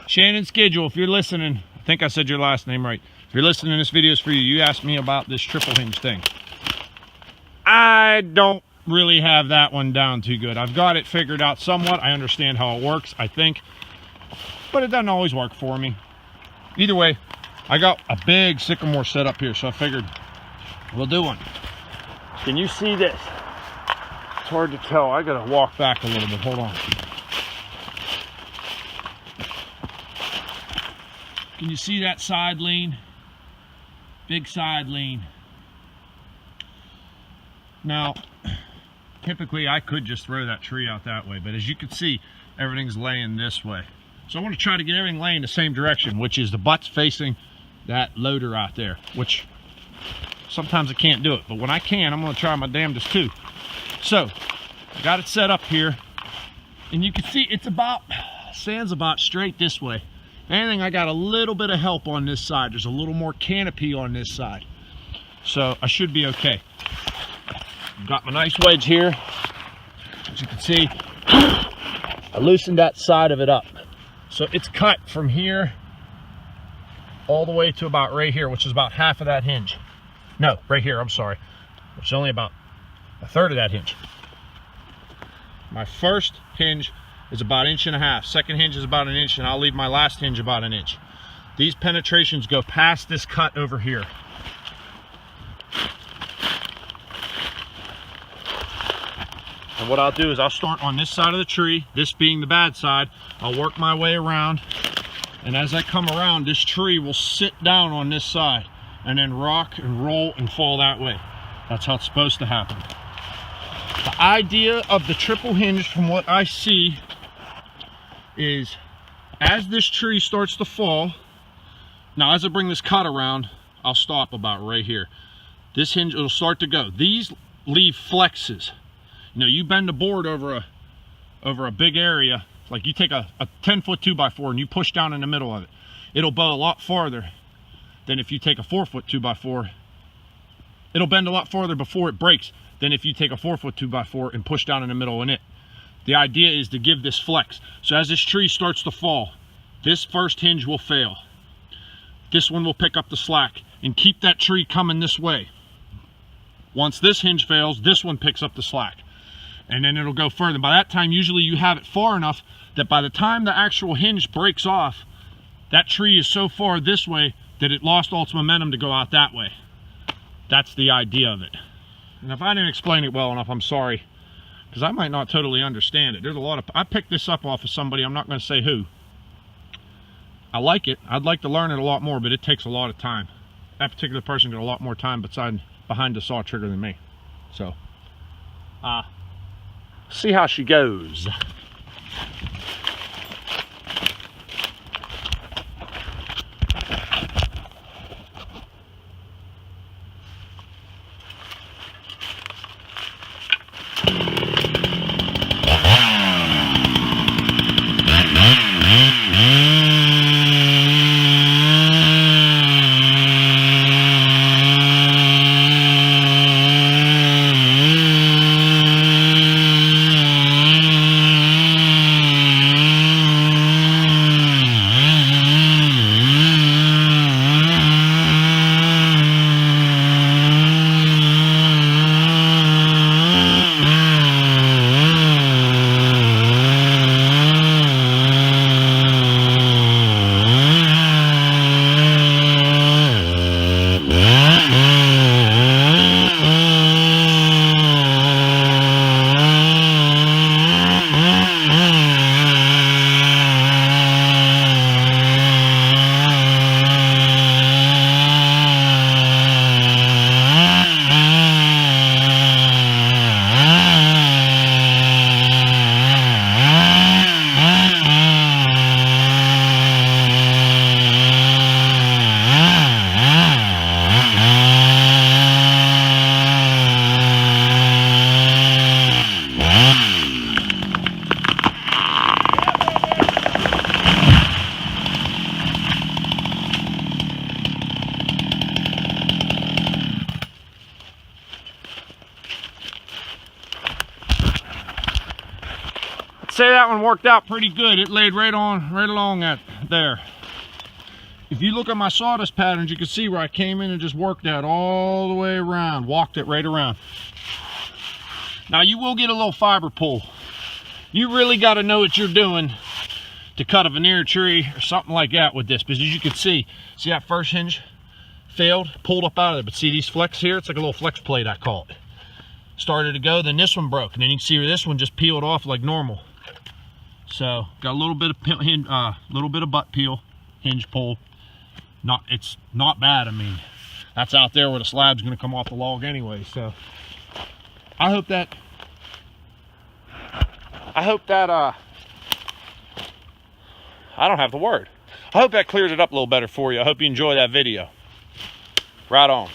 Shannon Schedule, if you're listening, I think I said your last name right. If you're listening, this video is for you. You asked me about this triple hinge thing. I don't really have that one down too good. I've got it figured out somewhat. I understand how it works, I think, but it doesn't always work for me. Either way, I got a big sycamore set up here, so I figured we'll do one. Can you see this? It's hard to tell. I gotta walk back a little bit. Hold on. Can you see that side lean? Big side lean. Now, typically I could just throw that tree out that way, but as you can see, everything's laying this way. So I want to try to get everything laying the same direction, which is the butts facing that loader out there, which sometimes I can't do it, but when I can, I'm going to try my damnedest too. So, I got it set up here, and you can see it's about, stands about straight this way. If anything, I got a little bit of help on this side. There's a little more canopy on this side. So, I should be okay. Got my nice wedge here. As you can see, I loosened that side of it up. So it's cut from here all the way to about right here, which is about half of that hinge. No, right here, I'm sorry. Which is only about a third of that hinge. My first hinge is about 1.5 inches. Second hinge is about 1 inch, and I'll leave my last hinge about 1 inch. These penetrations go past this cut over here. And what I'll do is I'll start on this side of the tree, this being the bad side. I'll work my way around, and as I come around, this tree will sit down on this side and then rock and roll and fall that way. That's how it's supposed to happen. The idea of the triple hinge, from what I see, is as this tree starts to fall, now as I bring this cut around, I'll stop about right here. This hinge will start to go. These leave flexes. You know, you bend the board over a big area, like you take a 10-foot 2x4 and you push down in the middle of it. It'll bow a lot farther than if you take a 4-foot 2x4. It'll bend a lot farther before it breaks than if you take a 4-foot 2x4 and push down in the middle in it. The idea is to give this flex. So as this tree starts to fall, this first hinge will fail. This one will pick up the slack and keep that tree coming this way. Once this hinge fails, this one picks up the slack. And then it'll go further. By that time, usually you have it far enough that by the time the actual hinge breaks off, that tree is so far this way that it lost all its momentum to go out that way. That's the idea of it. And if I didn't explain it well enough, I'm sorry, because I might not totally understand it. There's a lot of, I picked this up off of somebody, I'm not going to say who. I like it. I'd like to learn it a lot more, but it takes a lot of time. That particular person got a lot more time behind the saw trigger than me. So, see how she goes. say that one worked out pretty good. It laid right along at there. If you look at my sawdust patterns, you can see where I came in and just worked that all the way around, walked it right around. Now you will get a little fiber pull. You really got to know what you're doing to cut a veneer tree or something like that with this, because as you can see that first hinge failed, pulled up out of there, but see these flex here? It's like a little flex plate, I call it. Started to go, then this one broke, and then you can see where this one just peeled off like normal. So got a little bit of butt peel, hinge pull. It's not bad. I mean, that's out there where the slab's going to come off the log anyway. So I hope that I don't have the word. I hope that clears it up a little better for you. I hope you enjoy that video. Right on.